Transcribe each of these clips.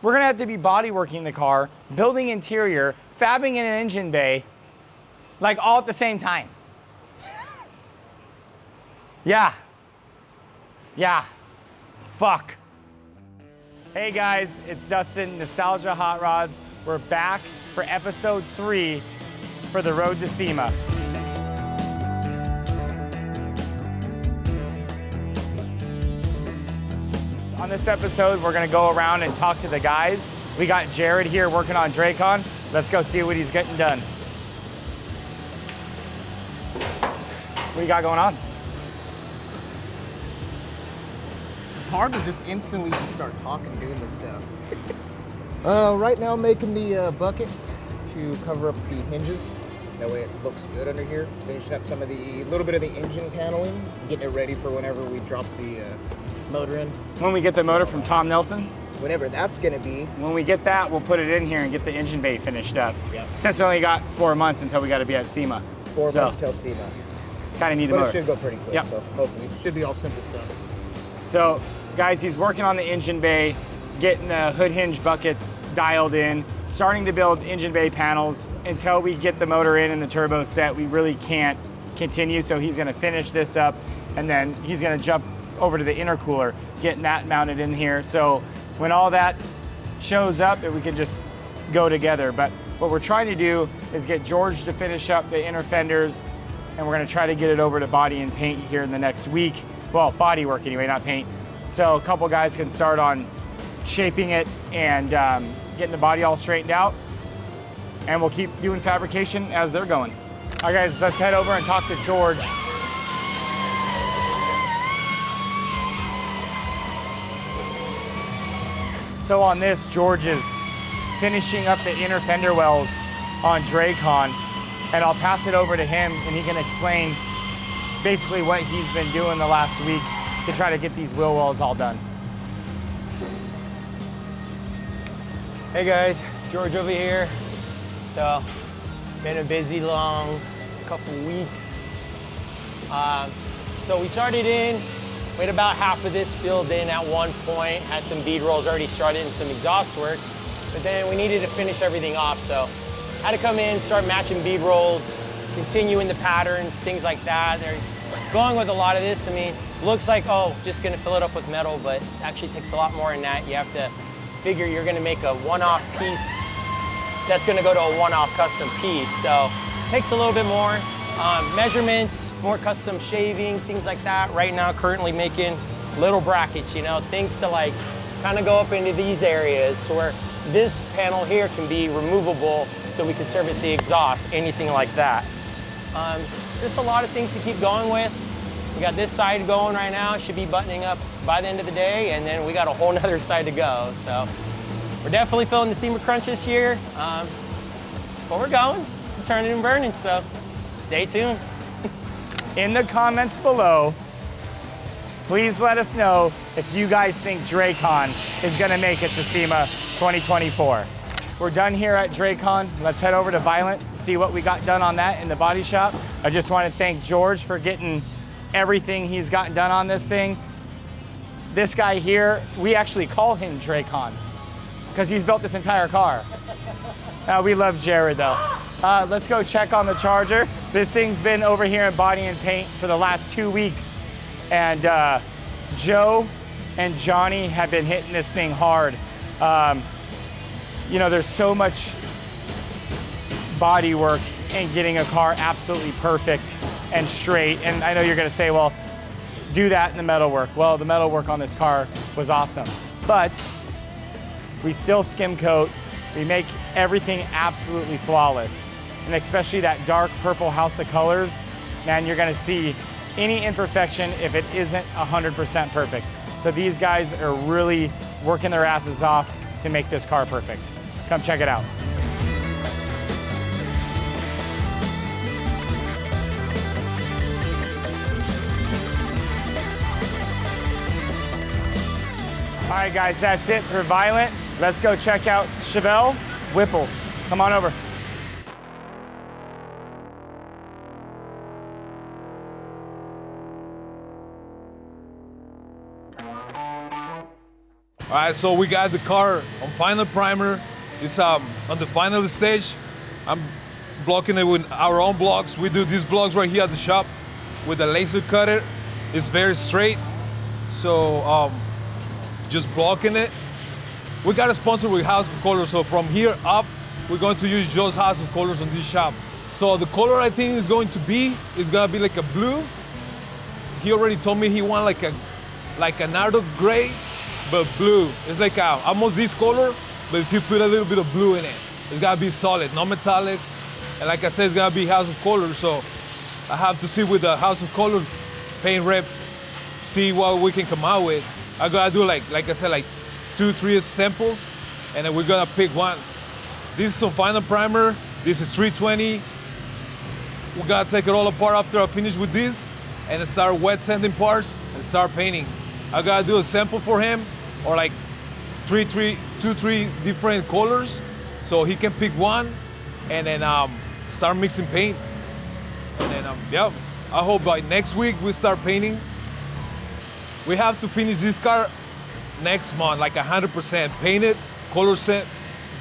We're gonna have to be body working the car, building interior, fabbing in an engine bay, like all at the same time. Yeah. Fuck. Hey guys, it's Dustin, Nostalgia Hot Rods. We're back for episode 3 for the road to SEMA. On this episode, we're gonna go around and talk to the guys. We got Jared here working on Drakon. Let's go see what he's getting done. What you got going on? It's hard to just instantly just start talking, doing this stuff. Right now I'm making the buckets to cover up the hinges. That way it looks good under here. Finishing up some of the little bit of the engine paneling, getting it ready for whenever we drop the motor in. When we get the motor from Tom Nelson? Whenever that's gonna be. When we get that, we'll put it in here and get the engine bay finished up. Yep. Since we only got 4 months until we gotta be at SEMA. 4 months till SEMA. Kinda need the But motor. it should go pretty quick, Yep. so hopefully. It should be all simple stuff. So, guys, he's working on the engine bay, getting the hood hinge buckets dialed in, starting to build engine bay panels. Until we get the motor in and the turbo set, we really can't continue, so he's gonna finish this up, and then he's gonna jump over to the intercooler, getting that mounted in here. So when all that shows up, we can just go together. But what we're trying to do is get George to finish up the inner fenders, and we're gonna try to get it over to body and paint here in the next week. Well, body work anyway, not paint. So a couple guys can start on shaping it and getting the body all straightened out. And we'll keep doing fabrication as they're going. All right, guys, let's head over and talk to George. So on this, George is finishing up the inner fender wells on Drakon, and I'll pass it over to him and he can explain basically what he's been doing the last week to try to get these wheel wells all done. Hey guys, George over here. So, been a busy long couple weeks. So we started in, we had about half of this filled in at one point, had some bead rolls already started and some exhaust work, but then we needed to finish everything off, so had to come in, start matching bead rolls, continuing the patterns, things like that. They're going with a lot of this. I mean, looks like, oh, just gonna fill it up with metal, but actually takes a lot more than that. You have to figure you're gonna make a one-off piece that's gonna go to a one-off custom piece. So takes a little bit more. Measurements, more custom shaving, things like that. Right now, currently making little brackets, you know, things to like kind of go up into these areas so where this panel here can be removable so we can service the exhaust, anything like that. Just a lot of things to keep going with. We got this side going right now, should be buttoning up by the end of the day, and then we got a whole nother side to go. So we're definitely feeling the SEMA Crunch this year, but we're going, we're turning and burning, so stay tuned. In the comments below, please let us know if you guys think Drakon is gonna make it to SEMA 2024. We're done here at Drakon. Let's head over to Violent, see what we got done on that in the body shop. I just want to thank George for getting everything he's gotten done on this thing. This guy here, we actually call him Drakon because he's built this entire car. We love Jared though. Let's go check on the Charger. This thing's been over here in body and paint for the last 2 weeks. And Joe and Johnny have been hitting this thing hard. You know, there's so much body work in getting a car absolutely perfect and straight. And I know you're gonna say, well, do that in the metal work. Well, the metal work on this car was awesome. But we still skim coat. We make everything absolutely flawless. And especially that dark purple house of colors, man, you're gonna see any imperfection if it isn't 100% perfect. So these guys are really working their asses off to make this car perfect. Come check it out. All right, guys, that's it for Violent. Let's go check out Chevelle, Whipple'd. Come on over. All right, so we got the car on final primer. It's on the final stage. I'm blocking it with our own blocks. We do these blocks right here at the shop with a laser cutter. It's very straight, so just blocking it. We got a sponsor with House of Colors, so from here up, we're going to use just House of Colors on this shop. So the color I think is going to be like a blue. He already told me he want like a nardo gray, but blue. It's like almost this color, but if you put a little bit of blue in it, it's gotta be solid, no metallics. And like I said, it's gotta be House of Colors, so I have to see with the House of Colors paint rep, see what we can come out with. I gotta do like I said, like 2-3 samples, and then we're gonna pick one. This is some final primer. This is 320. We gotta take it all apart after I finish with this, and then start wet sanding parts and start painting. I gotta do a sample for him, or like 2-3 different colors, so he can pick one, and then start mixing paint. And then yeah, I hope by next week we start painting. We have to finish this car next month, like 100%, painted, color set,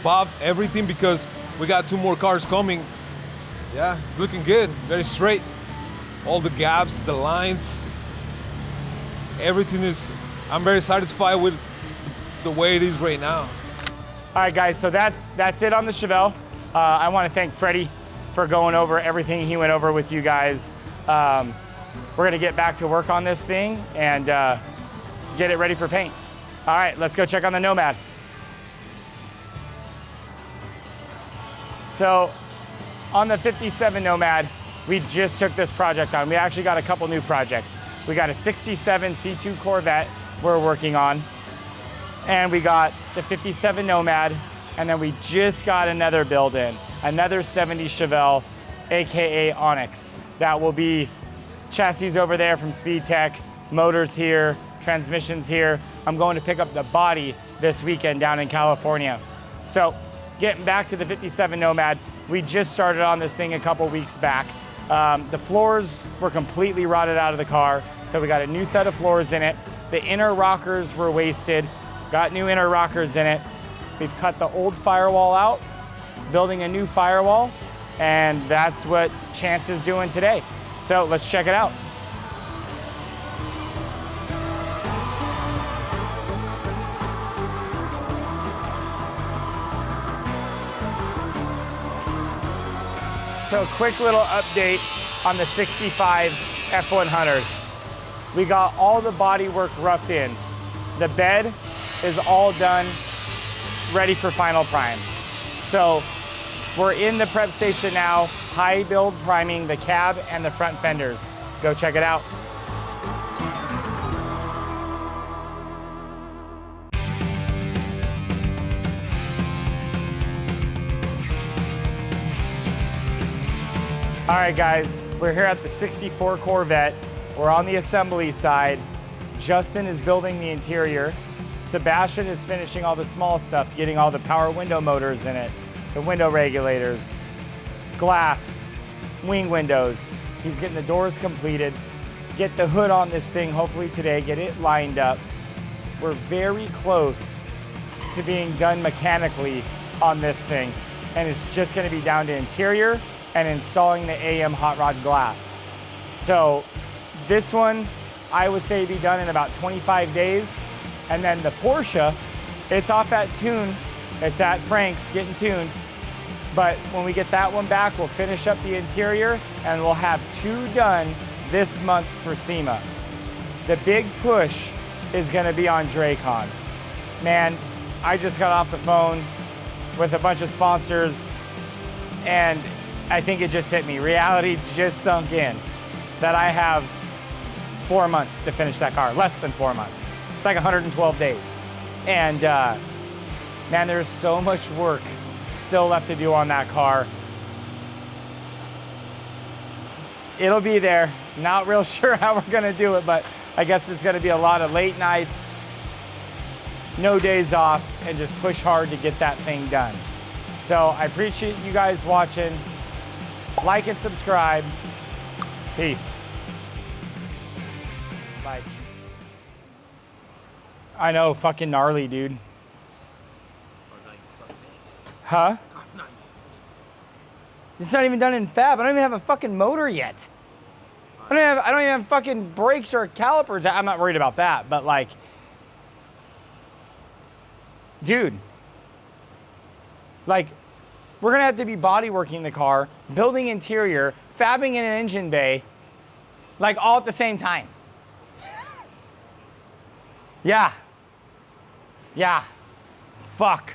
bob, everything, because we got 2 more cars coming. Yeah, it's looking good, very straight. All the gaps, the lines, everything is, I'm very satisfied with the way it is right now. All right, guys, so that's it on the Chevelle. I want to thank Freddie for going over everything he went over with you guys. We're gonna get back to work on this thing and get it ready for paint. All right, let's go check on the Nomad. So on the 57 Nomad, we just took this project on. We actually got a couple new projects. We got a 67 C2 Corvette we're working on, and we got the 57 Nomad, and then we just got another build in, another 70 Chevelle, AKA Onyx. That will be chassis over there from Speed Tech, motors here, transmissions here. I'm going to pick up the body this weekend down in California. So getting back to the 57 Nomad, we just started on this thing a couple weeks back. The floors were completely rotted out of the car, so we got a new set of floors in it. The inner rockers were wasted, got new inner rockers in it. We've cut the old firewall out, building a new firewall, and that's what Chance is doing today. So let's check it out. So quick little update on the 65 F100. We got all the body work roughed in. The bed is all done, ready for final prime. So we're in the prep station now, high build priming the cab and the front fenders. Go check it out. All right, guys, we're here at the 64 Corvette. We're on the assembly side. Justin is building the interior. Sebastian is finishing all the small stuff, getting all the power window motors in it, the window regulators, glass, wing windows. He's getting the doors completed. Get the hood on this thing hopefully today, get it lined up. We're very close to being done mechanically on this thing, and it's just gonna be down to interior and installing the AM hot rod glass. So this one, I would say be done in about 25 days. And then the Porsche, it's off at tune. It's at Frank's getting tuned. But when we get that one back, we'll finish up the interior and we'll have 2 done this month for SEMA. The big push is gonna be on Drakon. Man, I just got off the phone with a bunch of sponsors and I think it just hit me. Reality just sunk in that I have 4 months to finish that car, less than 4 months. It's like 112 days. And man, there's so much work still left to do on that car. It'll be there. Not real sure how we're gonna do it, but I guess it's gonna be a lot of late nights, no days off, and just push hard to get that thing done. So I appreciate you guys watching. Like and subscribe. Peace. Bye. I know, fucking gnarly, dude. Huh? It's not even done in fab. I don't even have a fucking motor yet. I don't even have fucking brakes or calipers. I'm not worried about that, but like, dude, like, we're gonna have to be body working the car, building interior, fabbing in an engine bay, like all at the same time. Yeah. Yeah. Fuck.